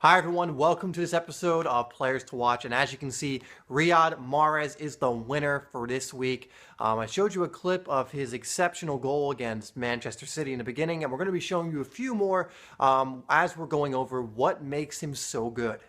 Hi everyone, welcome to this episode of Players to Watch, and as you can see, Riyad Mahrez is the winner for this week. I showed you a clip of his exceptional goal against Manchester City in the beginning, and we're going to be showing you a few more as we're going over what makes him so good.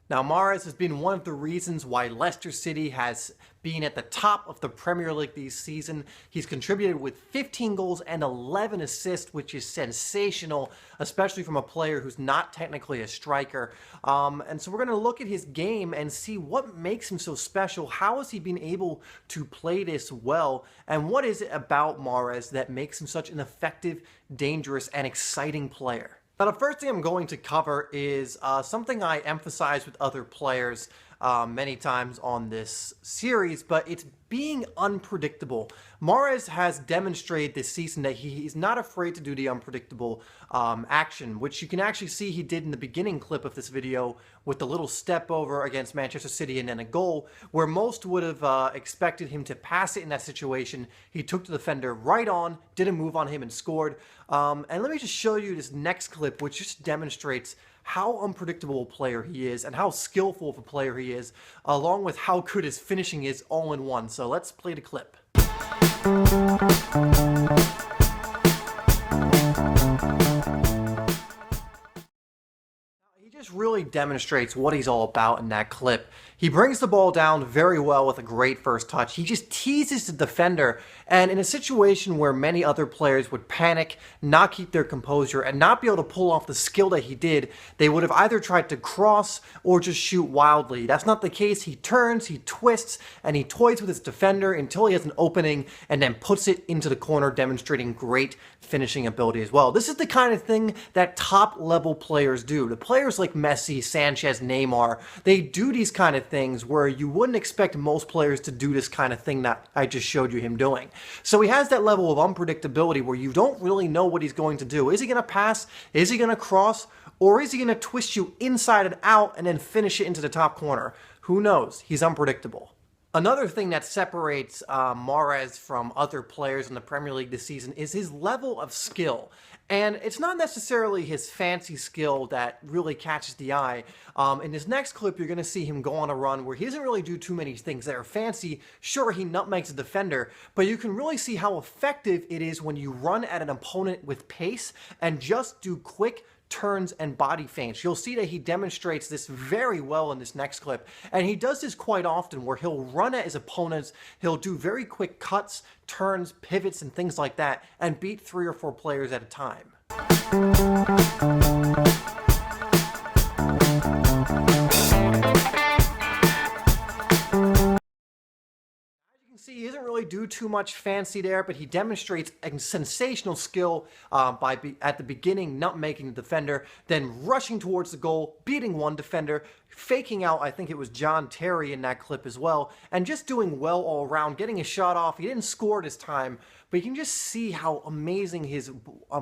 Now, Mahrez has been one of the reasons why Leicester City has been at the top of the Premier League this season. He's contributed with 15 goals and 11 assists, which is sensational, especially from a player who's not technically a striker. And so we're going to look at his game and see what makes him so special. How has he been able to play this well? And what is it about Mahrez that makes him such an effective, dangerous, and exciting player? Now, the first thing I'm going to cover is something I emphasize with other players many times on this series, but it's being unpredictable. Mahrez has demonstrated this season that he is not afraid to do the unpredictable action, which you can actually see he did in the beginning clip of this video with the little step over against Manchester City and then a goal, where most would have expected him to pass it in that situation. He took the defender right on, did a move on him and scored. And let me just show you this next clip, which just demonstrates how unpredictable a player he is and how skillful of a player he is, along with how good his finishing is all in one. So let's play the clip. He just really demonstrates what he's all about in that clip. He brings the ball down very well with a great first touch. He just teases the defender, and in a situation where many other players would panic, not keep their composure, and not be able to pull off the skill that he did, they would have either tried to cross or just shoot wildly. That's not the case. He turns, he twists, and he toys with his defender until he has an opening and then puts it into the corner, demonstrating great finishing ability as well. This is the kind of thing that top-level players do. The players like Messi, Sanchez, Neymar, they do these kind of things where you wouldn't expect most players to do this kind of thing that I just showed you him doing. So he has that level of unpredictability where you don't really know what he's going to do. Is he going to pass? Is he going to cross? Or is he going to twist you inside and out and then finish it into the top corner? Who knows? He's unpredictable. Another thing that separates Mahrez from other players in the Premier League this season is his level of skill. And it's not necessarily his fancy skill that really catches the eye. In this next clip, you're going to see him go on a run where he doesn't really do too many things that are fancy. Sure, he nutmegs a defender, but you can really see how effective it is when you run at an opponent with pace and just do quick turns and body feints. You'll see that he demonstrates this very well in this next clip, and he does this quite often where he'll run at his opponents, he'll do very quick cuts, turns, pivots, and things like that, and beat 3 or 4 players at a time. See, he doesn't really do too much fancy there, but he demonstrates a sensational skill at the beginning, nutmegging the defender, then rushing towards the goal, beating one defender, faking out, I think it was John Terry in that clip as well, and just doing well all around, getting a shot off. He didn't score this time, but you can just see how amazing his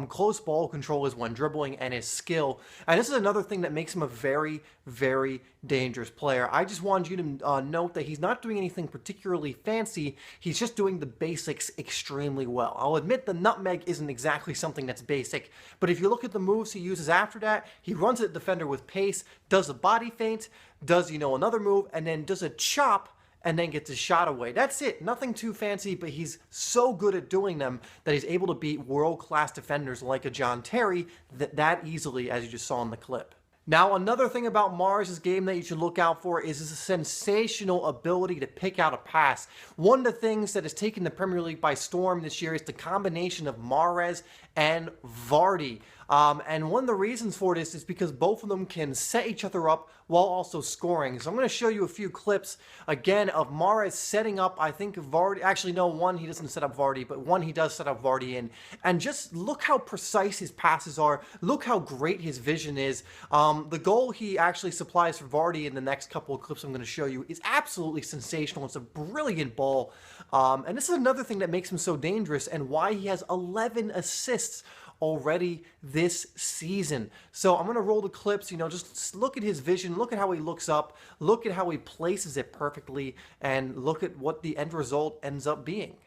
close ball control is when dribbling and his skill. And this is another thing that makes him a very, very dangerous player. I just wanted you to note that he's not doing anything particularly fancy. He's just doing the basics extremely well. I'll admit the nutmeg isn't exactly something that's basic, but if you look at the moves he uses after that, he runs at the defender with pace, does a body feint, does, another move, and then does a chop, and then gets his shot away. That's it. Nothing too fancy, but he's so good at doing them that he's able to beat world-class defenders like a John Terry that easily, as you just saw in the clip. Now, another thing about Mahrez's game that you should look out for is his sensational ability to pick out a pass. One of the things that has taken the Premier League by storm this year is the combination of Mahrez and Vardy. And one of the reasons for this is because both of them can set each other up while also scoring. So I'm going to show you a few clips, again, of Mahrez setting up, I think, Vardy. Actually, no, one he doesn't set up Vardy, but one he does set up Vardy in. And just look how precise his passes are. Look how great his vision is. The goal he actually supplies for Vardy in the next couple of clips I'm going to show you is absolutely sensational. It's a brilliant ball. And this is another thing that makes him so dangerous and why he has 11 assists already this season. So I'm going to roll the clips, just look at his vision, look at how he looks up, look at how he places it perfectly, and look at what the end result ends up being.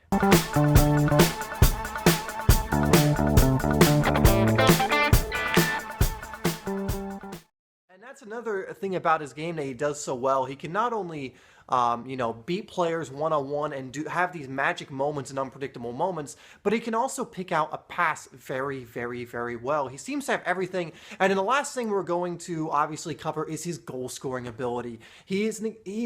another thing about his game that he does so well, he can not only beat players one-on-one and have these magic moments and unpredictable moments, but he can also pick out a pass very, very, very well. He seems to have everything. And then the last thing we're going to obviously cover is his goal-scoring ability. He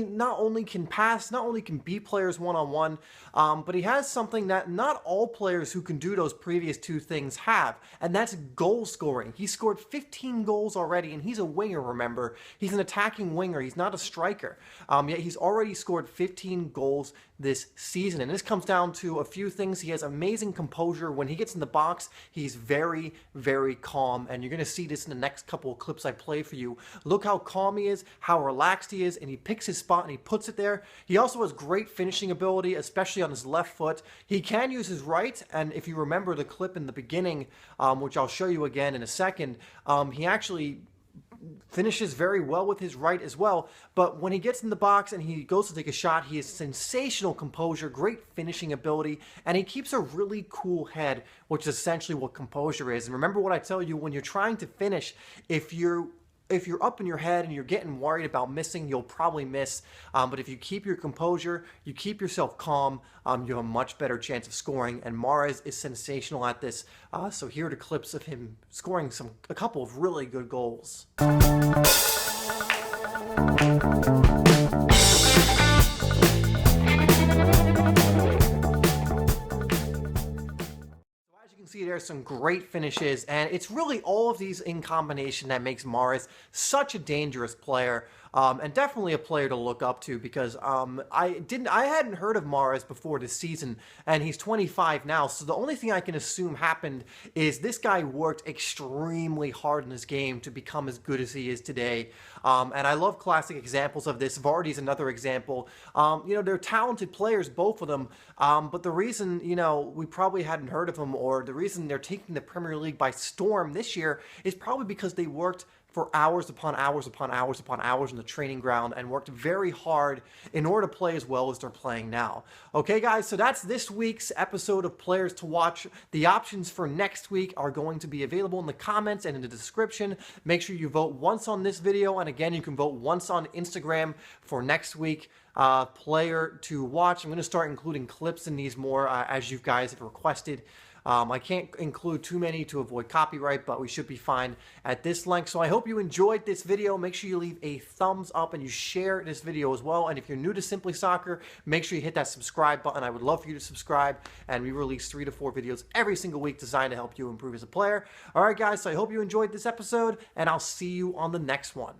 not only can pass, not only can beat players one-on-one, but he has something that not all players who can do those previous two things have, and that's goal scoring. He scored 15 goals already, and he's a winger, remember. He's an attacking winger. He's not a striker. Yet he's already scored 15 goals this season. And this comes down to a few things. He has amazing composure. When he gets in the box, he's very, very calm. And you're going to see this in the next couple of clips I play for you. Look how calm he is, how relaxed he is, and he picks his spot and he puts it there. He also has great finishing ability, especially on his left foot. He can use his right, and if you remember the clip in the beginning, which I'll show you again in a second, he actually finishes very well with his right as well. But when he gets in the box and he goes to take a shot, he has sensational composure, great finishing ability, and he keeps a really cool head, which is essentially what composure is. And remember what I tell you, when you're trying to finish, if you're up in your head and you're getting worried about missing, you'll probably miss. But if you keep your composure, you keep yourself calm, you have a much better chance of scoring. And Mahrez is sensational at this. So here are the clips of him scoring a couple of really good goals. See, there's some great finishes, and it's really all of these in combination that makes Mahrez such a dangerous player, and definitely a player to look up to, because I hadn't heard of Mahrez before this season, and he's 25 now. So the only thing I can assume happened is this guy worked extremely hard in his game to become as good as he is today. And I love classic examples of this. Vardy's another example. They're talented players, both of them. But the reason we probably hadn't heard of them, or the reason they're taking the Premier League by storm this year, is probably because they worked for hours upon hours upon hours upon hours in the training ground and worked very hard in order to play as well as they're playing now. Okay, guys, so that's this week's episode of Players to Watch. The options for next week are going to be available in the comments and in the description. Make sure you vote once on this video, and again, you can vote once on Instagram for next week. Player to watch. I'm going to start including clips in these more as you guys have requested. I can't include too many to avoid copyright, but we should be fine at this length. So I hope you enjoyed this video. Make sure you leave a thumbs up and you share this video as well. And if you're new to Simply Soccer, make sure you hit that subscribe button. I would love for you to subscribe. And we release 3 to 4 videos every single week designed to help you improve as a player. All right, guys, so I hope you enjoyed this episode, and I'll see you on the next one.